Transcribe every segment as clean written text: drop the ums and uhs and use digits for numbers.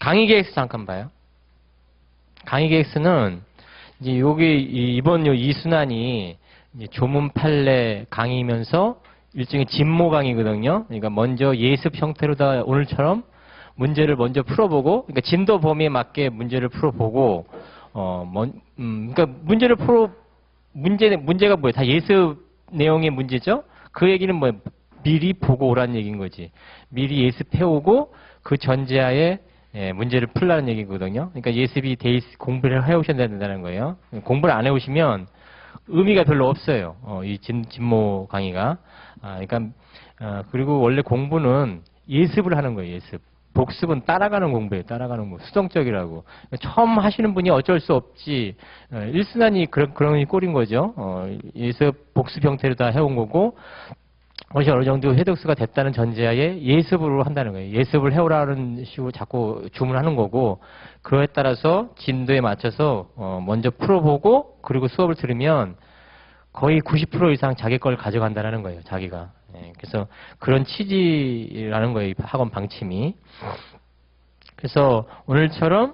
강의 계획서 잠깐 봐요. 강의 계획서는 이제 여기 이번 요 이순환이 이제 조문 판례 강의면서 일종의 진모 강의거든요. 그러니까 먼저 예습 형태로다 오늘처럼 문제를 먼저 풀어보고, 그러니까 진도 범위에 맞게 문제를 풀어보고, 그러니까 문제가 뭐예요? 다 예습 내용의 문제죠? 그 얘기는 뭐 미리 보고 오라는 얘기인 거지. 미리 예습해오고 그 전제하에 문제를 풀라는 얘기거든요. 그러니까 예습이 공부를 해오셔야 된다는 거예요. 공부를 안 해오시면 의미가 별로 없어요. 이 진모 강의가. 그러니까 그리고 원래 공부는 예습을 하는 거예요. 예습. 복습은 따라가는 공부예요. 따라가는 공부. 수동적이라고. 처음 하시는 분이 어쩔 수 없지. 일순환이 그런 꼴인 거죠. 예습, 복습 형태로 다 해온 거고, 그것이 어느 정도 회독수가 됐다는 전제하에 예습으로 한다는 거예요. 예습을 해오라는 식으로 자꾸 주문하는 거고, 그거에 따라서 진도에 맞춰서 먼저 풀어보고, 그리고 수업을 들으면 거의 90% 이상 자기 걸 가져간다는 거예요. 자기가. 그래서 그런 취지라는 거예요. 학원 방침이. 그래서 오늘처럼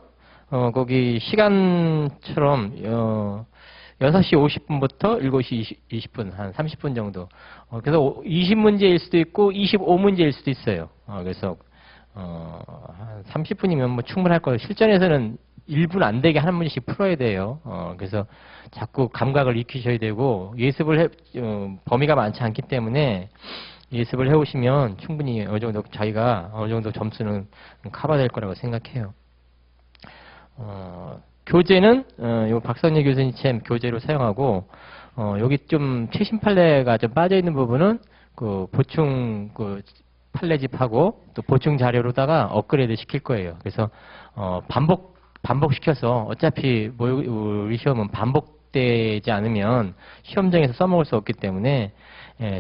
거기 시간처럼 6시 50분부터 7시 20분, 한 30분 정도. 그래서 20문제일 수도 있고 25문제일 수도 있어요. 그래서 한 30분이면 뭐 충분할 거예요. 실전에서는 1분 안 되게 한 문제씩 풀어야 돼요. 그래서 자꾸 감각을 익히셔야 되고, 예습을 범위가 많지 않기 때문에 예습을 해오시면 충분히 어느 정도 자기가 어느 정도 점수는 커버될 거라고 생각해요. 교재는 요 박선희 교수님 책 교재로 사용하고, 여기 좀 최신 판례가 좀 빠져 있는 부분은 그 보충 판례집하고 또 보충 자료로다가 업그레이드 시킬 거예요. 그래서 반복시켜서 어차피 우리 시험은 반복되지 않으면 시험장에서 써먹을 수 없기 때문에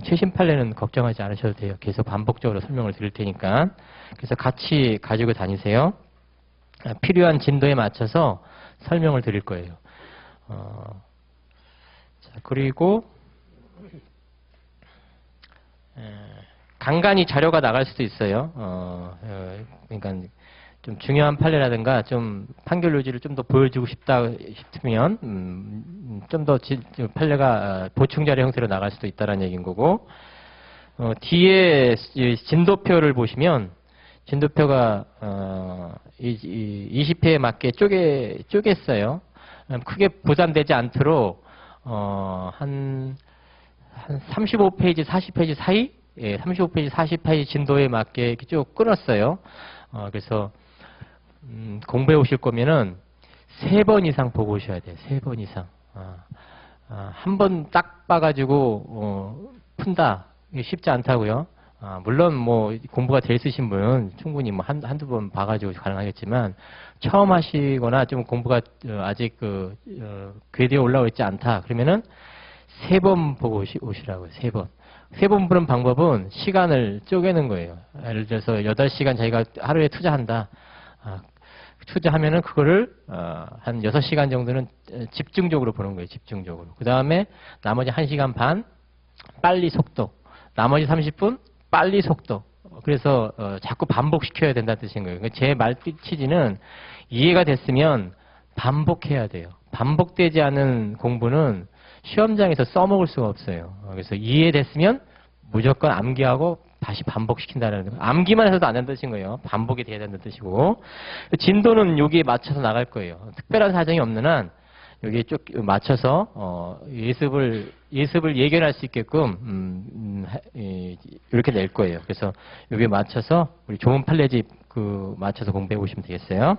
최신 판례는 걱정하지 않으셔도 돼요. 계속 반복적으로 설명을 드릴 테니까. 그래서 같이 가지고 다니세요. 필요한 진도에 맞춰서 설명을 드릴 거예요. 자, 그리고 간간히 자료가 나갈 수도 있어요. 그러니까 좀 중요한 판례라든가 좀 판결 요지를 좀 더 보여주고 싶으면 좀 더 판례가 보충 자료 형태로 나갈 수도 있다는 얘기인 거고, 뒤에 진도표를 보시면 진도표가 20회에 맞게 쪼갰어요. 크게 부담되지 않도록 한 35페이지, 40페이지 사이, 35페이지, 40페이지 진도에 맞게 이렇게 쭉 끊었어요. 그래서 공부해 오실 거면은 3번 이상 보고 오셔야 돼요. 3번 이상. 한 번 딱 봐가지고 푼다. 이게 쉽지 않다고요. 물론 뭐 공부가 돼 있으신 분은 충분히 뭐 한두 번 봐가지고 가능하겠지만, 처음 하시거나 좀 공부가 아직 궤도에 올라와 있지 않다. 그러면은 3번 보고 오시라고요. 3번. 3번 보는 방법은 시간을 쪼개는 거예요. 예를 들어서 8시간 자기가 하루에 투자한다. 투자하면은 그거를 한 6시간 정도는 집중적으로 보는 거예요. 집중적으로. 그 다음에 나머지 1시간 반 빨리 속도, 나머지 30분 빨리 속도. 그래서 자꾸 반복시켜야 된다는 뜻인 거예요. 제 말 취지는 이해가 됐으면 반복해야 돼요. 반복되지 않은 공부는 시험장에서 써먹을 수가 없어요. 그래서 이해됐으면 무조건 암기하고 다시 반복시킨다는 거. 암기만 해서도 안 된다는 뜻인 거예요. 반복이 돼야 된다는 뜻이고. 진도는 여기에 맞춰서 나갈 거예요. 특별한 사정이 없는 한 여기에 쭉 맞춰서 예습을 예견할 수 있게끔 이렇게 낼 거예요. 그래서 여기에 맞춰서 우리 좋은 판례집 맞춰서 공부해 보시면 되겠어요.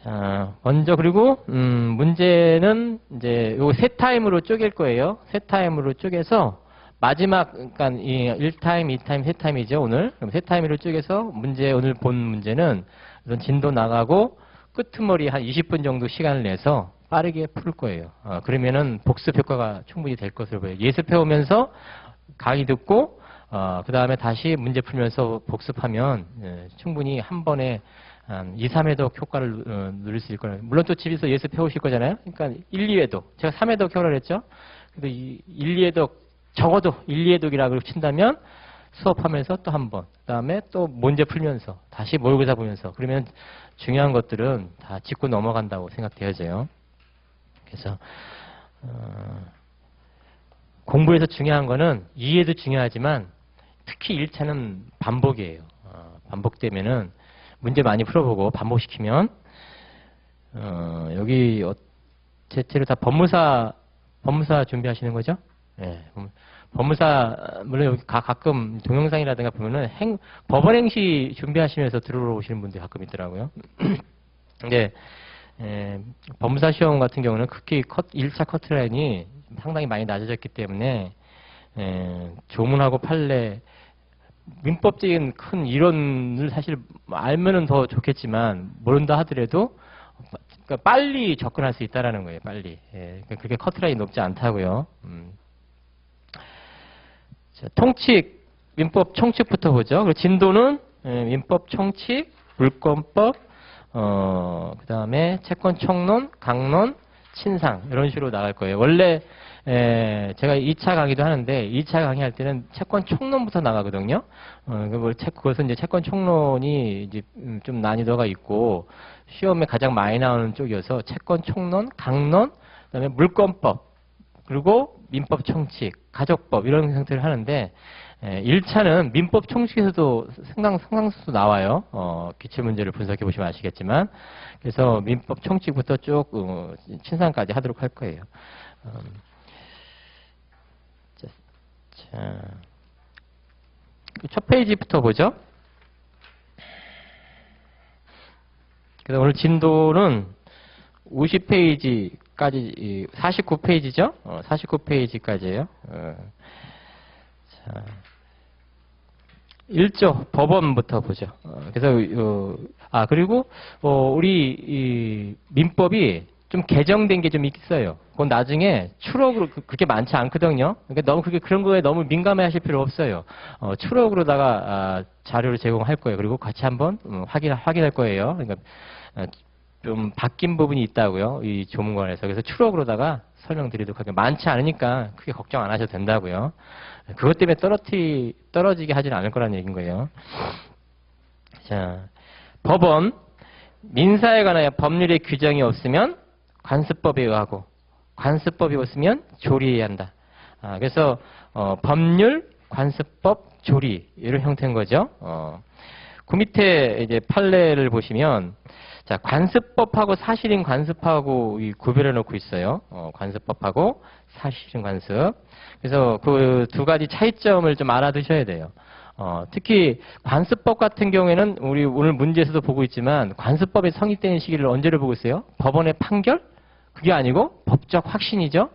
자, 먼저 그리고 문제는 이제 요 세 타임으로 쪼갤 거예요. 세 타임으로 쪼개서 마지막, 그러니까 1타임, 2타임, 3타임이죠, 오늘. 그럼 3타임으로 쪼개서 오늘 본 문제는 우선 진도 나가고 끄트머리 한 20분 정도 시간을 내서 빠르게 풀 거예요. 그러면은 복습 효과가 충분히 될 것으로 보여요. 예습해 오면서 강의 듣고, 그 다음에 다시 문제 풀면서 복습하면 충분히 한 번에 한 2, 3회독 효과를 누릴 수 있을 거예요. 물론 또 집에서 예습해 오실 거잖아요. 그러니까 1, 2회독. 제가 3회독 효과를 했죠. 근데 1, 2회독, 적어도 1, 2회독이라고 친다면 수업하면서 또 한 번, 그 다음에 또 문제 풀면서 다시 모의고사 보면서 그러면 중요한 것들은 다 짚고 넘어간다고 생각되어져요. 그래서 공부에서 중요한 거는 이해도 중요하지만 특히 1차는 반복이에요. 반복되면은 문제 많이 풀어보고 반복시키면 여기 대체로 다 법무사 준비하시는 거죠? 네. 법무사 물론 여기 가끔 동영상이라든가 보면은 법원 행시 준비하시면서 들어오시는 분들이 가끔 있더라고요. 근데 법무사 시험 같은 경우는 특히 1차 커트라인이 상당히 많이 낮아졌기 때문에 조문하고 판례 민법적인 큰 이론을 사실 알면은 더 좋겠지만 모른다 하더라도 그러니까 빨리 접근할 수 있다라는 거예요. 빨리. 그렇게 커트라인이 높지 않다고요. 자, 통칙, 민법 총칙부터 보죠. 그리고 진도는 민법 총칙, 물권법, 그 다음에 채권 총론, 강론, 친상 이런 식으로 나갈 거예요. 원래 제가 2차 강의도 하는데 2차 강의할 때는 채권 총론부터 나가거든요. 그것은 이제 채권 총론이 이제 좀 난이도가 있고 시험에 가장 많이 나오는 쪽이어서 채권 총론, 강론, 그다음에 물권법, 그리고 민법 총칙, 가족법 이런 형태를 하는데 1차는 민법 총칙에서도 상당수 나와요. 기출 문제를 분석해 보시면 아시겠지만 그래서 민법 총칙부터 쭉 친상까지 하도록 할 거예요. 자, 첫 페이지부터 보죠. 그래서 오늘 진도는 50페이지까지, 49페이지죠? 49페이지까지예요. 자, 1조 법원부터 보죠. 그래서 그리고 우리 이 민법이 좀 개정된 게 좀 있어요. 그건 나중에 추록으로 그렇게 많지 않거든요. 그러니까 너무 그런 거에 너무 민감해하실 필요 없어요. 추록으로다가 자료를 제공할 거예요. 그리고 같이 한번 확인할 거예요. 그러니까 좀 바뀐 부분이 있다고요. 이 조문관에서. 그래서 추록으로다가 설명드리도록 할게요. 많지 않으니까 크게 걱정 안 하셔도 된다고요. 그것 때문에 떨어지게 하지는 않을 거라는 얘기인 거예요. 자, 법원 민사에 관하여 법률의 규정이 없으면 관습법에 의하고 관습법이 없으면 조리해야 한다. 그래서 법률, 관습법, 조리 이런 형태인 거죠. 그 밑에 이제 판례를 보시면 자, 관습법하고 사실인 관습하고 구별해 놓고 있어요. 관습법하고 사실인 관습. 그래서 그 두 가지 차이점을 좀 알아두셔야 돼요. 특히 관습법 같은 경우에는 우리 오늘 문제에서도 보고 있지만 관습법이 성립되는 시기를 언제를 보고 있어요? 법원의 판결? 그게 아니고 법적 확신이죠.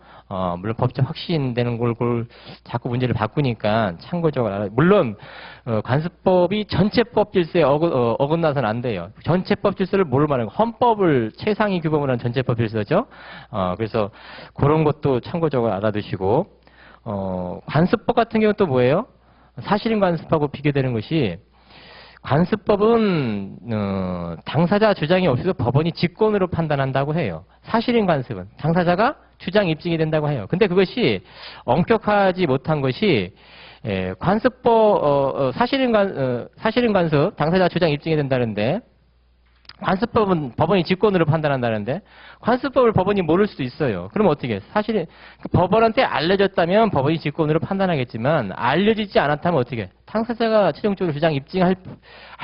물론 법적 확신되는 걸 자꾸 문제를 바꾸니까 참고적으로 알아요. 물론 관습법이 전체법 질서에 어긋나서는 안 돼요. 전체법 질서를 뭐를 말하는 거예요? 헌법을 최상위 규범으로 한 전체법 질서죠. 그래서 그런 것도 참고적으로 알아두시고 관습법 같은 경우는 또 뭐예요? 사실인 관습하고 비교되는 것이 관습법은 당사자 주장이 없어도 법원이 직권으로 판단한다고 해요. 사실인 관습은 당사자가 주장 입증이 된다고 해요. 근데 그것이 엄격하지 못한 것이 관습법 사실인 관습 당사자 주장 입증이 된다는데 관습법은 법원이 직권으로 판단한다는데 관습법을 법원이 모를 수도 있어요. 그럼 어떻게? 사실 법원한테 알려졌다면 법원이 직권으로 판단하겠지만 알려지지 않았다면 어떻게? 당사자가 최종적으로 주장 입증할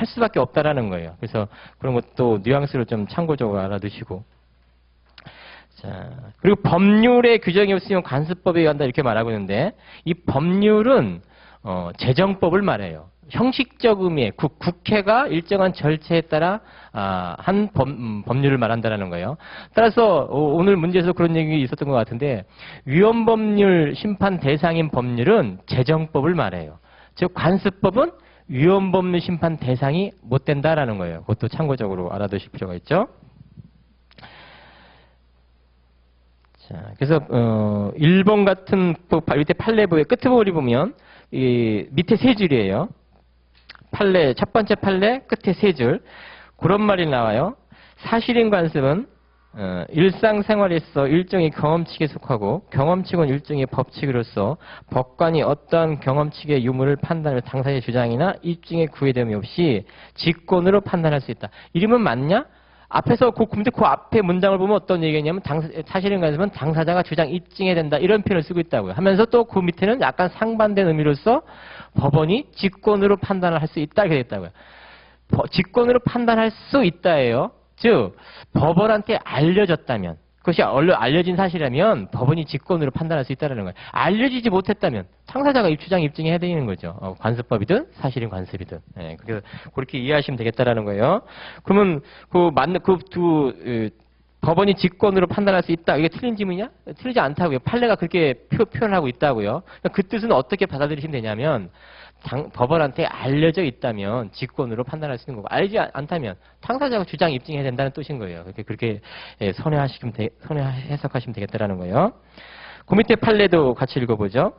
수밖에 없다라는 거예요. 그래서 그런 것도 뉘앙스를 좀 참고적으로 알아두시고. 자, 그리고 법률의 규정이 없으면 관습법에 의한다 이렇게 말하고 있는데 이 법률은 재정법을 말해요. 형식적 의미의 국회가 일정한 절차에 따라 한 법률을 말한다는 거예요. 따라서 오늘 문제에서 그런 얘기 있었던 것 같은데 위헌법률 심판 대상인 법률은 재정법을 말해요. 즉 관습법은 위헌법률 심판 대상이 못 된다라는 거예요. 그것도 참고적으로 알아두실 필요가 있죠. 자, 그래서 1번 같은 밑에 판례부의 끝부분을 보면 이 밑에 세 줄이에요. 첫 번째 판례 끝에 세 줄. 그런 말이 나와요. 사실인 관습은 일상생활에서 일종의 경험칙에 속하고 경험칙은 일종의 법칙으로서 법관이 어떠한 경험칙의 유무를 판단할 당사자의 주장이나 입증에 구애됨이 없이 직권으로 판단할 수 있다. 이름은 맞냐? 앞에서 근데 그 앞에 문장을 보면 어떤 얘기냐면 사실은 가지면 당사자가 주장 입증해야 된다 이런 표현을 쓰고 있다고요. 하면서 또 그 밑에는 약간 상반된 의미로서 법원이 직권으로 판단을 할 수 있다 이렇게 됐다고요. 직권으로 판단할 수 있다예요. 즉 법원한테 알려졌다면 그것이 알려진 사실이라면 법원이 직권으로 판단할 수 있다는 거예요. 알려지지 못했다면 당사자가 주장 입증해야 되는 거죠. 관습법이든 사실인 관습이든. 예, 그렇게 이해하시면 되겠다라는 거예요. 그러면 법원이 직권으로 판단할 수 있다. 이게 틀린 질문이냐? 틀리지 않다고요. 판례가 그렇게 표현하고 있다고요. 그 뜻은 어떻게 받아들이시면 되냐면 법원한테 알려져 있다면 직권으로 판단할 수 있는 거고 알지 않다면 당사자가 주장 입증해야 된다는 뜻인 거예요. 그렇게 선회 해석하시면 되겠다라는 거예요. 그 밑에 판례도 같이 읽어보죠.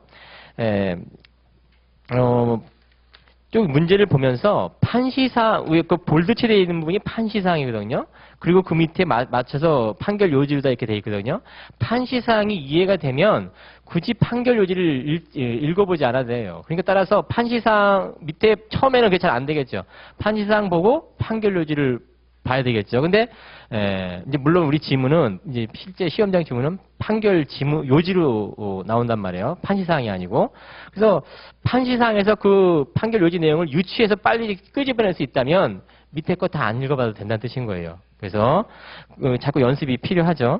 좀 문제를 보면서 판시사항, 그 볼드칠되어 있는 부분이 판시사항이거든요. 그리고 그 밑에 맞춰서 판결 요지로다 이렇게 되어 있거든요. 판시사항이 이해가 되면 굳이 판결 요지를 읽어보지 않아도 돼요. 그러니까 따라서 판시사항 밑에 처음에는 그게 잘 안 되겠죠. 판시사항 보고 판결 요지를 봐야 되겠죠. 근데 이제 물론 우리 지문은 이제 실제 시험장 지문은 판결 지문 요지로 나온단 말이에요. 판시사항이 아니고. 그래서 판시사항에서 그 판결 요지 내용을 유추해서 빨리 끄집어낼 수 있다면 밑에 거 다 안 읽어봐도 된다는 뜻인 거예요. 그래서 자꾸 연습이 필요하죠.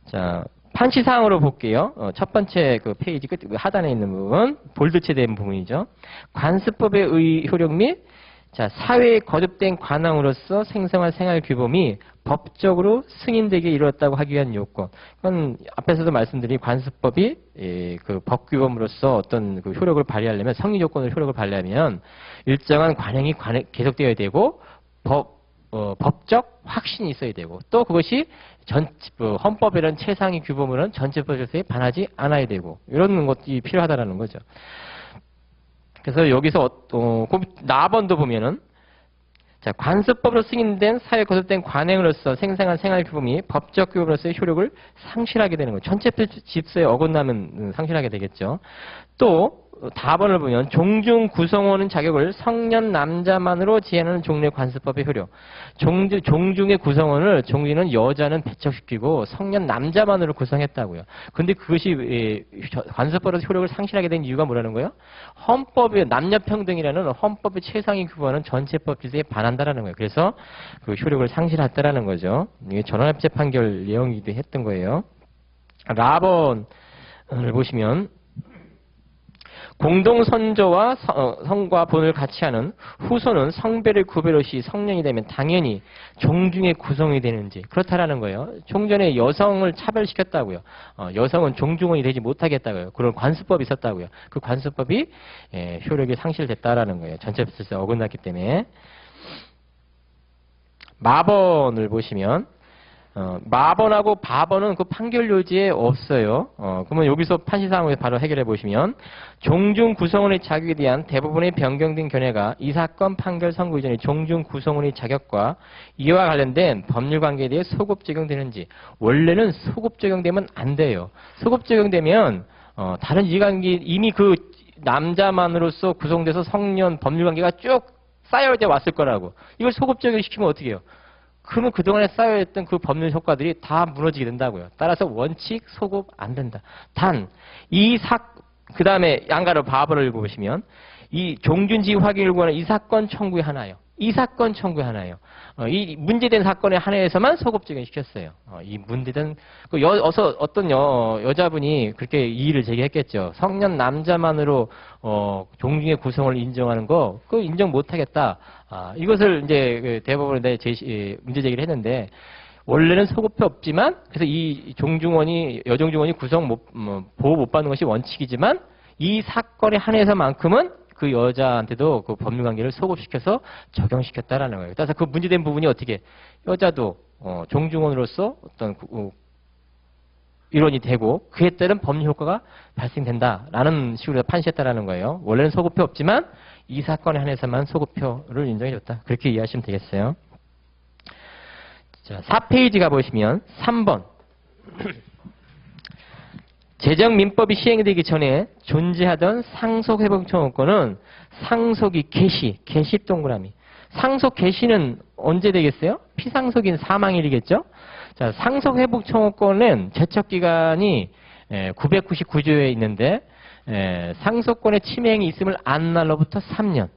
자, 판시사항으로 볼게요. 첫 번째 그 페이지 끝 하단에 있는 부분 볼드체된 부분이죠. 관습법의 효력 및 사회에 거듭된 관항으로서 생성한 생활 규범이 법적으로 승인되게 이루었다고 하기 위한 요건. 그건 앞에서도 말씀드린 관습법이 그 법규범으로서 어떤 그 효력을 발휘하려면 성립 요건으로 효력을 발휘하면 일정한 관행이 계속되어야 되고 법적 확신이 있어야 되고 또 그것이 헌법이라는 최상위 규범으로는 전체법 질서에 반하지 않아야 되고 이런 것이 필요하다라는 거죠. 그래서 여기서 나번도 보면은 관습법으로 승인된 사회 거듭된 관행으로서 생성한 생활 규범이 법적 규범으로서의 효력을 상실하게 되는 거예요. 전체법 질서에 어긋나면 상실하게 되겠죠. 또 다번을 보면 종중 구성원은 자격을 성년 남자만으로 제한하는 종래 관습법의 효력. 종중의 구성원을 종중은 여자는 배척시키고 성년 남자만으로 구성했다고요. 근데 그것이 관습법으로서 효력을 상실하게 된 이유가 뭐라는 거예요? 헌법의 남녀평등이라는 헌법의 최상위 규범은 전체법 질서에 반한다라는 거예요. 그래서 그 효력을 상실했다라는 거죠. 이게 전원합체 판결 내용이기도 했던 거예요. 라번을 보시면 공동선조와 성과 본을 같이 하는 후손은 성별의 구별 없이 성년이 되면 당연히 종중의 구성이 되는지 그렇다라는 거예요. 종전에 여성을 차별시켰다고요. 여성은 종중원이 되지 못하겠다고요. 그런 관습법이 있었다고요. 그 관습법이 효력이 상실됐다라는 거예요. 전체법 질서에 어긋났기 때문에. 마번을 보시면 마번하고 바번은 그 판결 요지에 없어요. 그러면 여기서 판시사항을 바로 해결해 보시면 종중 구성원의 자격에 대한 대부분의 변경된 견해가 이 사건 판결 선고 이전에 종중 구성원의 자격과 이와 관련된 법률 관계에 대해 소급 적용되는지 원래는 소급 적용되면 안 돼요. 소급 적용되면 다른 이해관계 이미 그 남자만으로서 구성돼서 성년 법률 관계가 쭉 쌓여져 왔을 거라고. 이걸 소급 적용시키면 어떻게 해요? 그러면 그동안에 쌓여있던 그 법률 효과들이 다 무너지게 된다고요. 따라서 원칙 소급 안 된다. 단, 그 다음에 양가로 바보를 읽어보시면, 이 종준지 확인을 요구하는 이 사건 청구에 하나요. 이 사건 청구에 하나요. 이 문제된 사건에 한해서만 소급 적용시켰어요. 이 문제된, 어떤 여자분이 그렇게 이의를 제기했겠죠. 성년 남자만으로, 종중의 구성을 인정하는 거, 그거 인정 못하겠다. 이것을 이제 대법원에 문제 제기를 했는데, 원래는 소급표 없지만, 그래서 이 여종중원이 보호 못 받는 것이 원칙이지만, 이 사건에 한해서만큼은 그 여자한테도 그 법률관계를 소급시켜서 적용시켰다라는 거예요. 따라서 그 문제된 부분이 어떻게 여자도 종중원으로서 어떤 일원이 되고 그에 따른 법률 효과가 발생된다라는 식으로 판시했다라는 거예요. 원래는 소급표 없지만 이 사건에 한해서만 소급표를 인정해줬다. 그렇게 이해하시면 되겠어요. 자, 4페이지 가보시면 3번. 재정민법이 시행되기 전에 존재하던 상속회복청구권은 상속이 개시 동그라미. 상속 개시는 언제 되겠어요? 피상속인 사망일이겠죠? 자, 상속회복청구권은 제척기간이 999조에 있는데 상속권의 침해행위 있음을 안 날로부터 3년,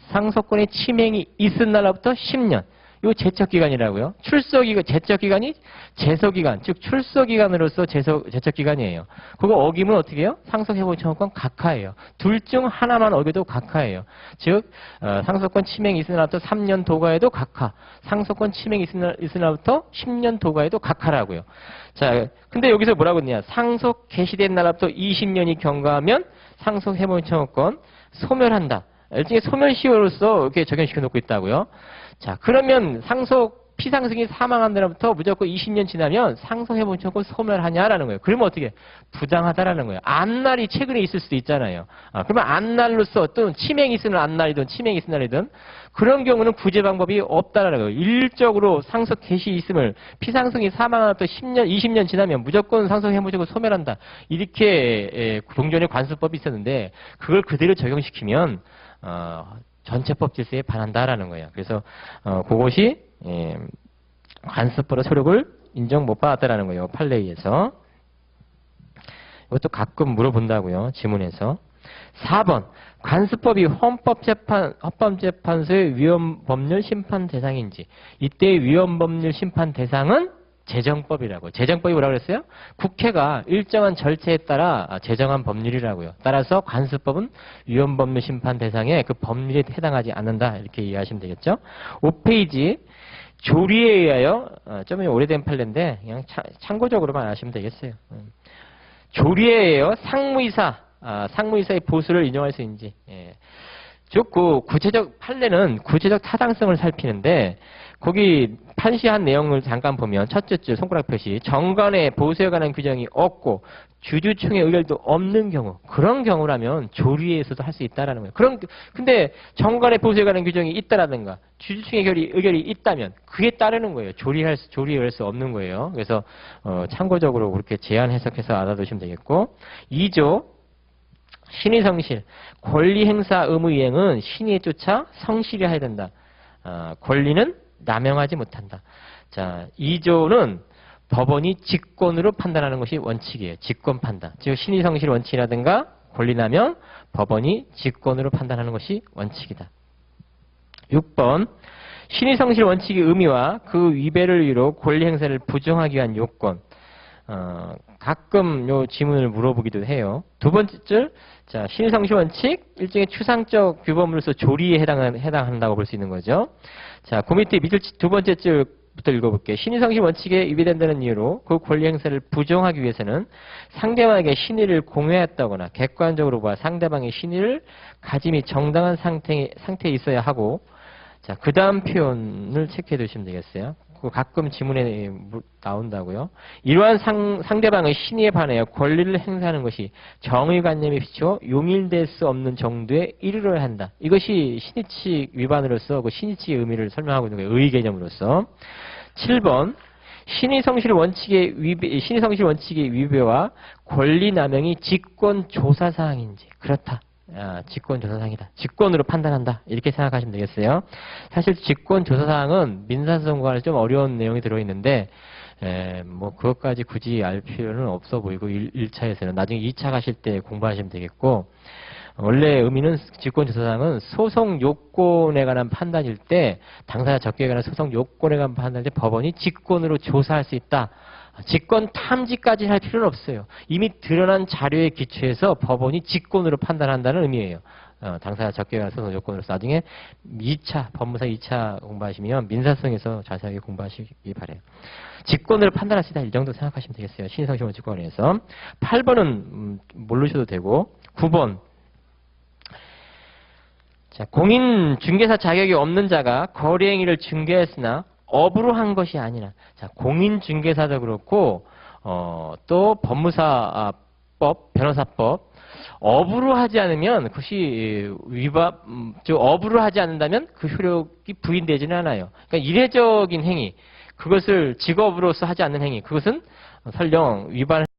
상속권의 침해행위 있은 날로부터 10년. 요 제척기간이라고요. 제척기간이 제소기간, 즉 출소기간으로서 제척기간이에요. 그거 어기면 어떻게 해요? 상속회복청구권 각하예요. 둘 중 하나만 어겨도 각하예요. 즉 상속권 침해행위 있은 날부터 3년 도가에도 각하, 상속권 침해행위 있은 날부터 10년 도가에도 각하라고요. 자, 근데 여기서 뭐라고 했냐? 상속 개시된 날부터 20년이 경과하면 상속회복청구권 소멸한다. 일종의 소멸시효로서 이렇게 적용시켜 놓고 있다고요. 자, 그러면 피상승이 사망한 날부터 무조건 20년 지나면 상속회복청구권 소멸하냐라는 거예요. 그러면 어떻게? 부당하다라는 거예요. 안날이 최근에 있을 수도 있잖아요. 그러면 안날로서 또는 치명이 있으면 안날이든 치명이 있은 날이든 그런 경우는 구제 방법이 없다라는 거예요. 일적으로 상속 개시 있음을 피상승이 사망한 또 10년, 20년 지나면 무조건 상속회복청구권 소멸한다. 이렇게 동전의 관습법이 있었는데 그걸 그대로 적용시키면 전체법 질서에 반한다라는 거예요. 그래서 그것이 관습법으로 소력을 인정 못 받았다라는 거예요. 판례에서. 이것도 가끔 물어본다고요. 지문에서. 4번. 관습법이 헌법재판소의 위헌법률 심판 대상인지. 이때 위헌법률 심판 대상은 재정법이라고. 재정법이 뭐라고 그랬어요? 국회가 일정한 절차에 따라 제정한 법률이라고요. 따라서 관습법은 위헌법률 심판 대상에 그 법률에 해당하지 않는다. 이렇게 이해하시면 되겠죠. 5페이지 조리에 의하여 좀 오래된 판례인데 그냥 참고적으로만 아시면 되겠어요. 조리에 의하여 상무이사의 보수를 인정할 수 있는지. 즉, 그 구체적 판례는 구체적 타당성을 살피는데 거기 판시한 내용을 잠깐 보면 첫째 줄 손가락 표시 정관의 보수에 관한 규정이 없고 주주총회 의결도 없는 경우 그런 경우라면 조리에서도 할 수 있다라는 거예요. 근데 정관의 보수에 관한 규정이 있다라든가 주주총회 의결이 있다면 그에 따르는 거예요. 조리할 수 없는 거예요. 그래서 참고적으로 그렇게 제한 해석해서 알아두시면 되겠고 2조 신의성실 권리 행사 의무 이행은 신의에 쫓아 성실히 해야 된다. 권리는 남용하지 못한다. 자, 2조는 법원이 직권으로 판단하는 것이 원칙이에요. 직권 판단. 즉 신의성실 원칙이라든가 권리남용 법원이 직권으로 판단하는 것이 원칙이다. 6번 신의성실 원칙의 의미와 그 위배를 이유로 권리 행사를 부정하기 위한 요건. 가끔 요 지문을 물어보기도 해요. 두 번째 줄, 자, 신의성실 원칙, 일종의 추상적 규범으로서 조리에 해당한다고 볼 수 있는 거죠. 자, 그 밑에 두 번째 줄부터 읽어볼게요. 신의성실 원칙에 위배된다는 이유로 그 권리 행사를 부정하기 위해서는 상대방에게 신의를 공유했다거나 객관적으로 봐 상대방의 신의를 가짐이 정당한 상태에 있어야 하고, 자, 그 다음 표현을 체크해 두시면 되겠어요. 가끔 지문에 나온다고요. 이러한 상대방의 신의에 반하여 권리를 행사하는 것이 정의관념에 비추어 용인될 수 없는 정도에 이르러야 한다. 이것이 신의칙 위반으로서 그 신의칙의 의미를 설명하고 있는 거예요. 의의 개념으로서. 7번 신의성실 원칙의 위배와 권리 남용이 직권 조사 사항인지 그렇다. 직권 조사사항이다. 직권으로 판단한다. 이렇게 생각하시면 되겠어요. 사실 직권 조사사항은 민사소송과는 좀 어려운 내용이 들어있는데 뭐 그것까지 굳이 알 필요는 없어 보이고 1차에서는 나중에 2차 가실 때 공부하시면 되겠고 원래 의미는 직권 조사사항은 소송 요건에 관한 판단일 때 당사자 적격에 관한 소송 요건에 관한 판단일 때 법원이 직권으로 조사할 수 있다. 직권 탐지까지 할 필요는 없어요. 이미 드러난 자료에 기초해서 법원이 직권으로 판단한다는 의미예요. 당사자 적격에 관한 소송 요건으로서 나중에 2차, 법무사 2차 공부하시면 민사소송에서 자세하게 공부하시기 바라요. 직권으로 판단할 수 있다. 이 정도 생각하시면 되겠어요. 신의성실 직권에서. 8번은 모르셔도 되고 9번 자, 공인중개사 자격이 없는 자가 거래행위를 중개했으나 업으로 한 것이 아니라, 자, 공인중개사도 그렇고, 또 법무사법, 변호사법, 업으로 하지 않으면 그것이 업으로 하지 않는다면 그 효력이 부인되지는 않아요. 그러니까 이례적인 행위, 그것을 직업으로서 하지 않는 행위, 그것은 설령 위반